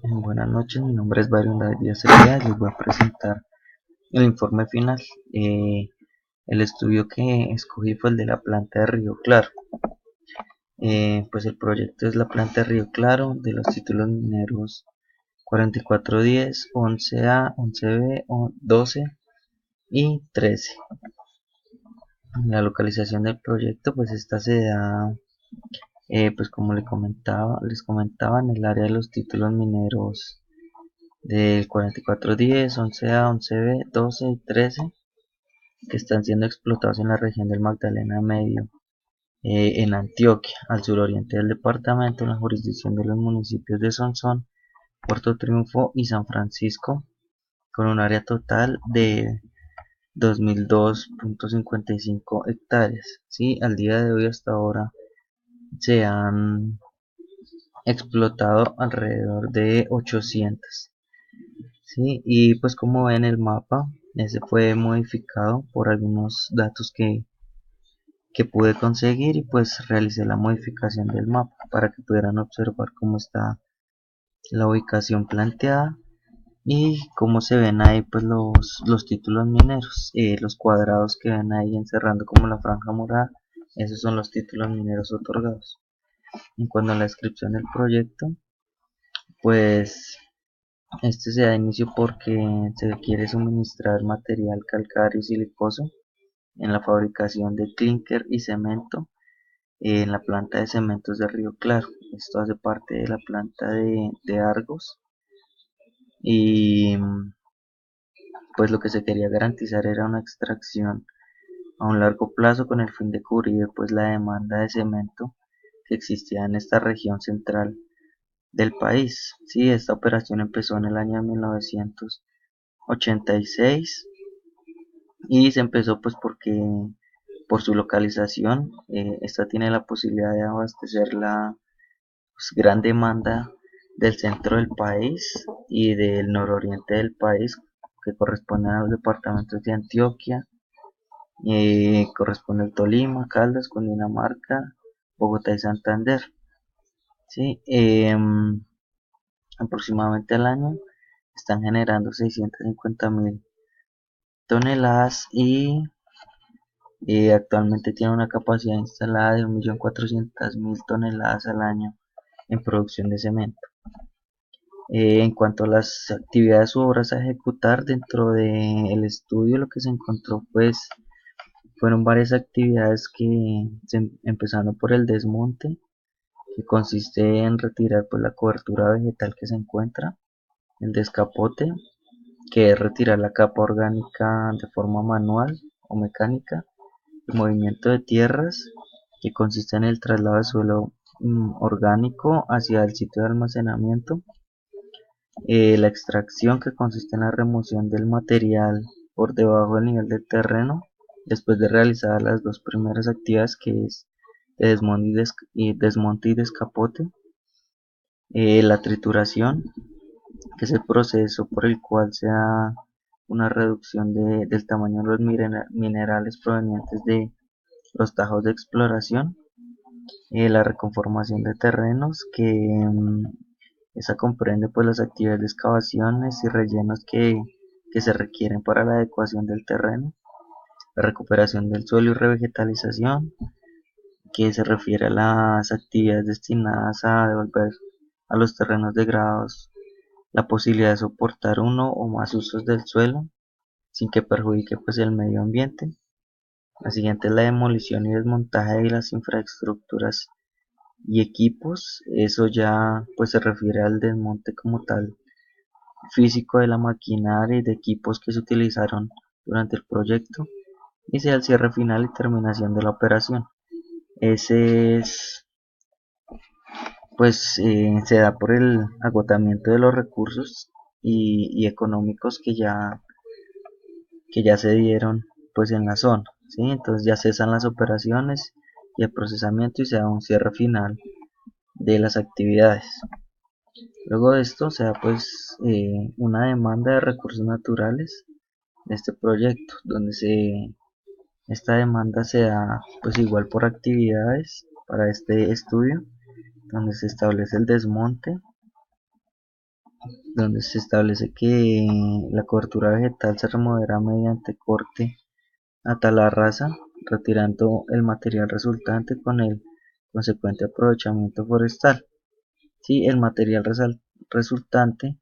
Buenas noches, mi nombre es Byron David Díaz Cepeda y les voy a presentar el informe final. El estudio que escogí fue el de la planta de Río Claro. Pues el proyecto es la planta de Río Claro de los títulos mineros 4410, 11A, 11B, 12 y 13. La localización del proyecto, pues esta se da, pues como les comentaba, en el área de los títulos mineros del 4410, 11A, 11B, 12 y 13, que están siendo explotados en la región del Magdalena Medio, en Antioquia, al suroriente del departamento, en la jurisdicción de los municipios de Sonsón, Puerto Triunfo y San Francisco, con un área total de 2002.55 hectáreas. ¿Sí? Al día de hoy, hasta ahora, se han explotado alrededor de 800. Sí, y pues como ven el mapa, ese fue modificado por algunos datos que pude conseguir, y pues realicé la modificación del mapa para que pudieran observar cómo está la ubicación planteada y cómo se ven ahí pues los títulos mineros. Los cuadrados que ven ahí encerrando como la franja morada, esos son los títulos mineros otorgados. En cuanto a la descripción del proyecto, pues este se da inicio porque se quiere suministrar material calcáreo y silicoso en la fabricación de clinker y cemento en la planta de cementos de Río Claro. Esto hace parte de la planta de Argos, y pues lo que se quería garantizar era una extracción a un largo plazo con el fin de cubrir pues la demanda de cemento que existía en esta región central del país. Sí, esta operación empezó en el año 1986 y se empezó pues porque por su localización, esta tiene la posibilidad de abastecer la pues, gran demanda del centro del país y del nororiente del país, que corresponden a los departamentos de Antioquia, corresponde al Tolima, Caldas, Cundinamarca, Bogotá y Santander. ¿Sí? Aproximadamente al año están generando 650.000 toneladas y actualmente tiene una capacidad instalada de 1.400.000 toneladas al año en producción de cemento. En cuanto a las actividades u obras a ejecutar dentro del estudio, lo que se encontró pues fueron varias actividades empezando por el desmonte, que consiste en retirar pues la cobertura vegetal que se encuentra, el descapote, que es retirar la capa orgánica de forma manual o mecánica, el movimiento de tierras, que consiste en el traslado de suelo orgánico hacia el sitio de almacenamiento, la extracción, que consiste en la remoción del material por debajo del nivel del terreno, después de realizar las dos primeras actividades, que es de desmonte y descapote. La trituración, que es el proceso por el cual se da una reducción del tamaño de los minerales provenientes de los tajos de exploración. La reconformación de terrenos, que esa comprende pues las actividades de excavaciones y rellenos que se requieren para la adecuación del terreno. La recuperación del suelo y revegetalización, que se refiere a las actividades destinadas a devolver a los terrenos degradados la posibilidad de soportar uno o más usos del suelo sin que perjudique pues el medio ambiente. La siguiente es la demolición y desmontaje de las infraestructuras y equipos. Eso ya pues se refiere al desmonte como tal físico de la maquinaria y de equipos que se utilizaron durante el proyecto, y sea el cierre final y terminación de la operación. Ese es pues se da por el agotamiento de los recursos y económicos que ya se dieron pues en la zona. ¿Sí? Entonces ya cesan las operaciones y el procesamiento y se da un cierre final de las actividades. Luego de esto se da pues una demanda de recursos naturales de este proyecto, donde esta demanda se da pues igual por actividades para este estudio, donde se establece el desmonte, donde se establece que la cobertura vegetal se removerá mediante corte a tala rasa, retirando el material resultante con el consecuente aprovechamiento forestal. Si el material resultante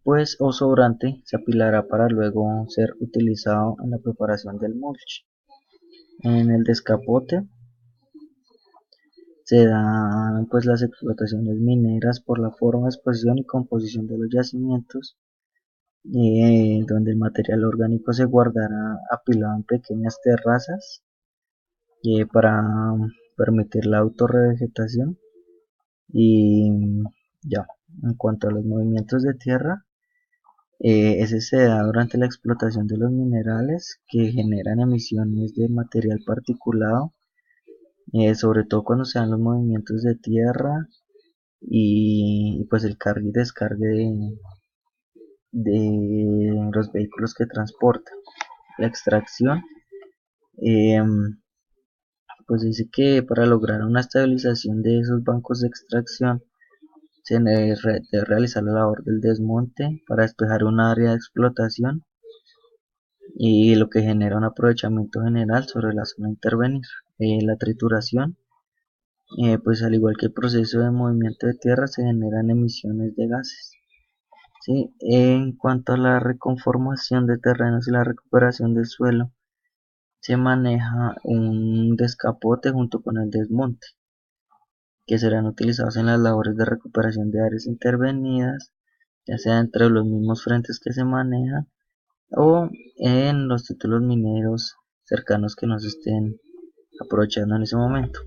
pues o sobrante se apilará para luego ser utilizado en la preparación del mulch. En el descapote se dan pues las explotaciones mineras por la forma, exposición y composición de los yacimientos, donde el material orgánico se guardará apilado en pequeñas terrazas para permitir la autorrevegetación. Y ya, en cuanto a los movimientos de tierra, ese se da durante la explotación de los minerales que generan emisiones de material particulado, sobre todo cuando se dan los movimientos de tierra y pues el cargue y descargue de los vehículos que transportan. La extracción, eh, pues dice que para lograr una estabilización de esos bancos de extracción se debe realizar la labor del desmonte para despejar un área de explotación y lo que genera un aprovechamiento general sobre la zona a intervenir. La trituración, pues al igual que el proceso de movimiento de tierra, se generan emisiones de gases. ¿Sí? En cuanto a la reconformación de terrenos y la recuperación del suelo, se maneja un descapote junto con el desmonte, que serán utilizados en las labores de recuperación de áreas intervenidas, ya sea entre los mismos frentes que se manejan o en los títulos mineros cercanos que nos estén aprovechando en ese momento.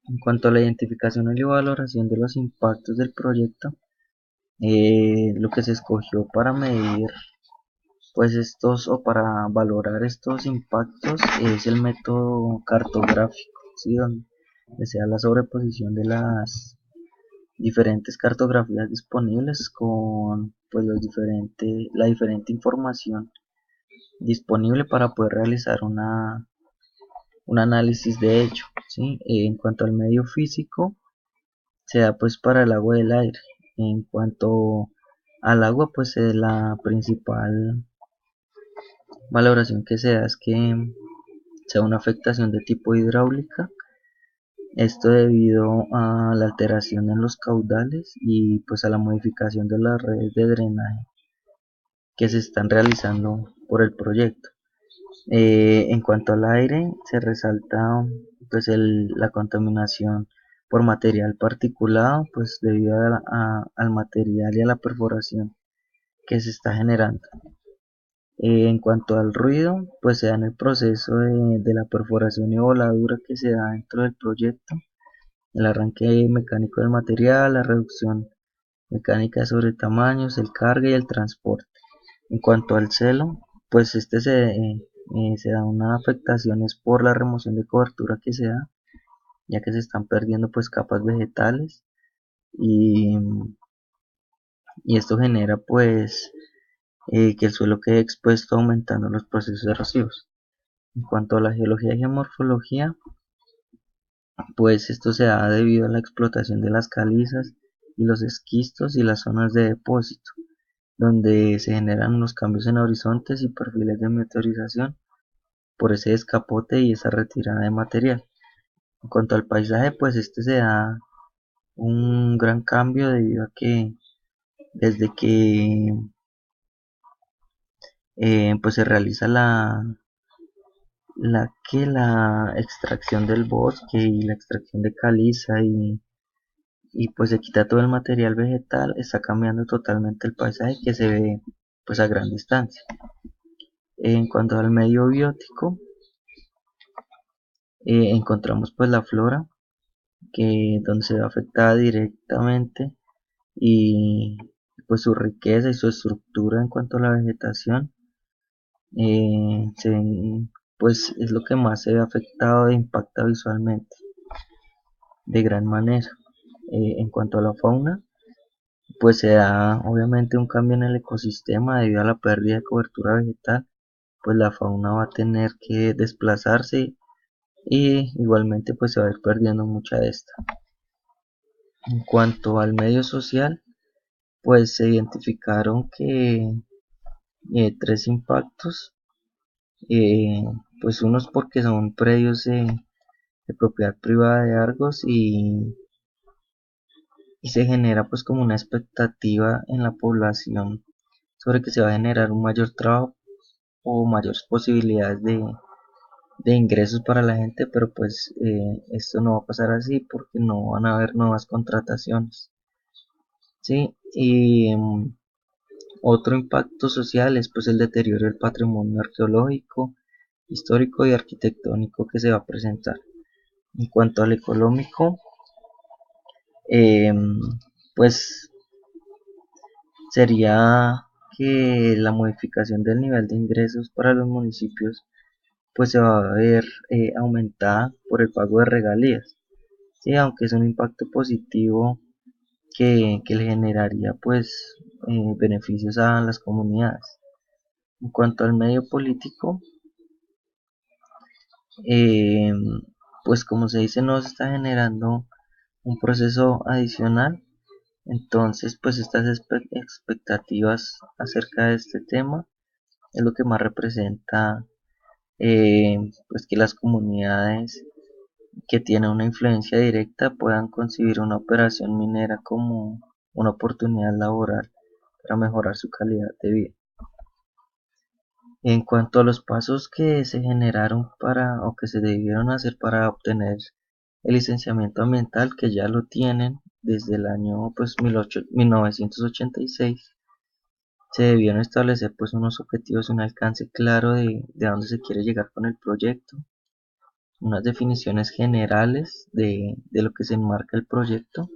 En cuanto a la identificación y valoración de los impactos del proyecto, lo que se escogió para medir pues estos o para valorar estos impactos es el método cartográfico, ¿sí? Donde sea la sobreposición de las diferentes cartografías disponibles con pues la diferente información disponible para poder realizar un análisis de ello, ¿sí? En cuanto al medio físico, se da pues para el agua y el aire. En cuanto al agua, pues la principal valoración que se da es que sea una afectación de tipo hidráulica, esto debido a la alteración en los caudales y pues a la modificación de las redes de drenaje que se están realizando por el proyecto. En cuanto al aire, se resalta pues la contaminación por material particulado, pues debido al material y a la perforación que se está generando. En cuanto al ruido, pues se da en el proceso de la perforación y voladura que se da dentro del proyecto, el arranque mecánico del material, la reducción mecánica sobre tamaños, el cargue y el transporte. En cuanto al celo, pues se da una afectación es por la remoción de cobertura que se da, ya que se están perdiendo pues capas vegetales y, y esto genera pues que el suelo quede expuesto aumentando los procesos erosivos. En cuanto a la geología y geomorfología, pues esto se da debido a la explotación de las calizas y los esquistos y las zonas de depósito, donde se generan unos cambios en horizontes y perfiles de meteorización por ese escapote y esa retirada de material. En cuanto al paisaje, pues este se da un gran cambio debido a que desde que pues se realiza la extracción del bosque y la extracción de caliza y pues se quita todo el material vegetal, está cambiando totalmente el paisaje que se ve pues a gran distancia. En cuanto al medio biótico, encontramos pues la flora que donde se ve afectada directamente y pues su riqueza y su estructura en cuanto a la vegetación, pues es lo que más se ve afectado e impacta visualmente de gran manera. En cuanto a la fauna, pues se da obviamente un cambio en el ecosistema debido a la pérdida de cobertura vegetal, pues la fauna va a tener que desplazarse y igualmente pues se va a ir perdiendo mucha de esta. En cuanto al medio social, pues se identificaron que tres impactos, eh, pues unos porque son predios de propiedad privada de Argos y se genera pues como una expectativa en la población sobre que se va a generar un mayor trabajo o mayores posibilidades de ingresos para la gente, pero pues esto no va a pasar así porque no van a haber nuevas contrataciones, ¿sí? Y otro impacto social es pues el deterioro del patrimonio arqueológico, histórico y arquitectónico que se va a presentar. En cuanto al económico, pues sería que la modificación del nivel de ingresos para los municipios pues se va a ver aumentada por el pago de regalías, ¿sí? Aunque es un impacto positivo que le generaría pues beneficios a las comunidades. En cuanto al medio político, eh, pues como se dice no se está generando un proceso adicional, entonces pues estas expectativas acerca de este tema es lo que más representa pues que las comunidades que tienen una influencia directa puedan concebir una operación minera como una oportunidad laboral para mejorar su calidad de vida. En cuanto a los pasos que se generaron para o que se debieron hacer para obtener el licenciamiento ambiental, que ya lo tienen desde el año pues 1986, se debieron establecer pues unos objetivos, un alcance claro de a dónde se quiere llegar con el proyecto, unas definiciones generales de lo que se enmarca el proyecto.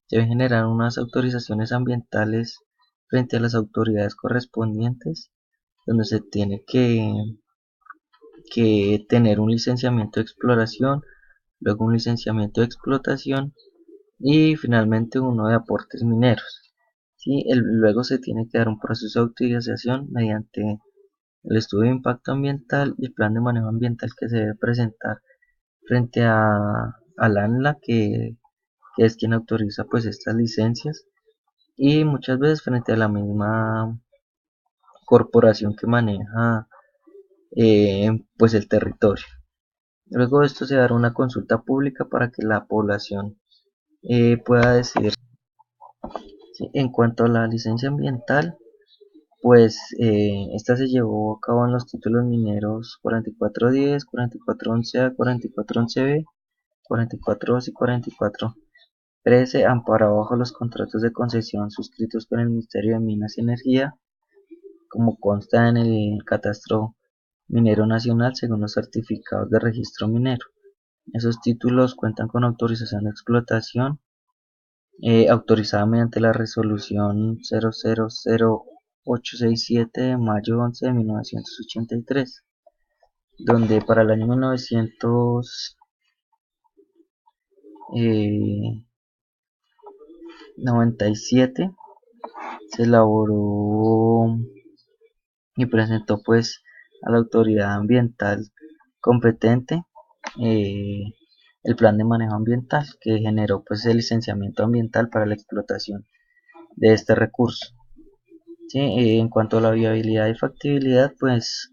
Se deben generar unas autorizaciones ambientales frente a las autoridades correspondientes, donde se tiene que tener un licenciamiento de exploración, luego un licenciamiento de explotación y finalmente uno de aportes mineros. ¿Sí? Luego se tiene que dar un proceso de autorización mediante el estudio de impacto ambiental y el plan de manejo ambiental que se debe presentar frente al ANLA, que es quien autoriza pues estas licencias, y muchas veces frente a la misma corporación que maneja pues el territorio. Luego de esto se dará una consulta pública para que la población pueda decidir. ¿Sí? En cuanto a la licencia ambiental, pues esta se llevó a cabo en los títulos mineros 4410, 4411A, 4411B, 44.2 y 44.13, amparado bajo los contratos de concesión suscritos con el Ministerio de Minas y Energía, como consta en el Catastro Minero Nacional según los certificados de registro minero. Esos títulos cuentan con autorización de explotación autorizada mediante la resolución 000867 de mayo 11 de 1983, donde para el año 1997 se elaboró y presentó pues a la autoridad ambiental competente eh, el plan de manejo ambiental que generó pues el licenciamiento ambiental para la explotación de este recurso. ¿Sí? En cuanto a la viabilidad y factibilidad, pues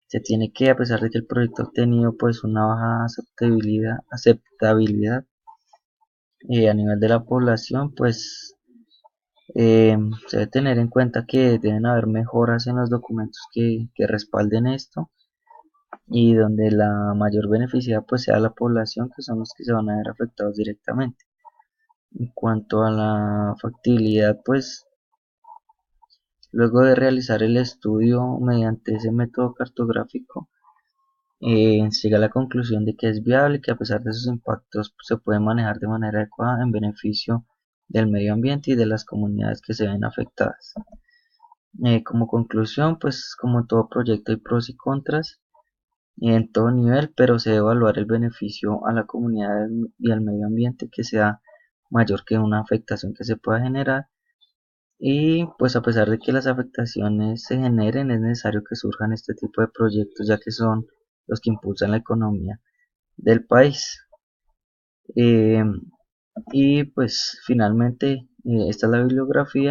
se tiene que, a pesar de que el proyecto ha tenido pues una baja aceptabilidad a nivel de la población, pues se debe tener en cuenta que deben haber mejoras en los documentos que respalden esto y donde la mayor beneficiada pues sea la población, que son los que se van a ver afectados directamente. En cuanto a la factibilidad, pues luego de realizar el estudio mediante ese método cartográfico, se llega a la conclusión de que es viable y que a pesar de sus impactos se puede manejar de manera adecuada en beneficio del medio ambiente y de las comunidades que se ven afectadas. Como conclusión, pues como todo proyecto hay pros y contras en todo nivel, pero se debe evaluar el beneficio a la comunidad y al medio ambiente que sea mayor que una afectación que se pueda generar. Y pues a pesar de que las afectaciones se generen, es necesario que surjan este tipo de proyectos, ya que son los que impulsan la economía del país. Y pues finalmente esta es la bibliografía.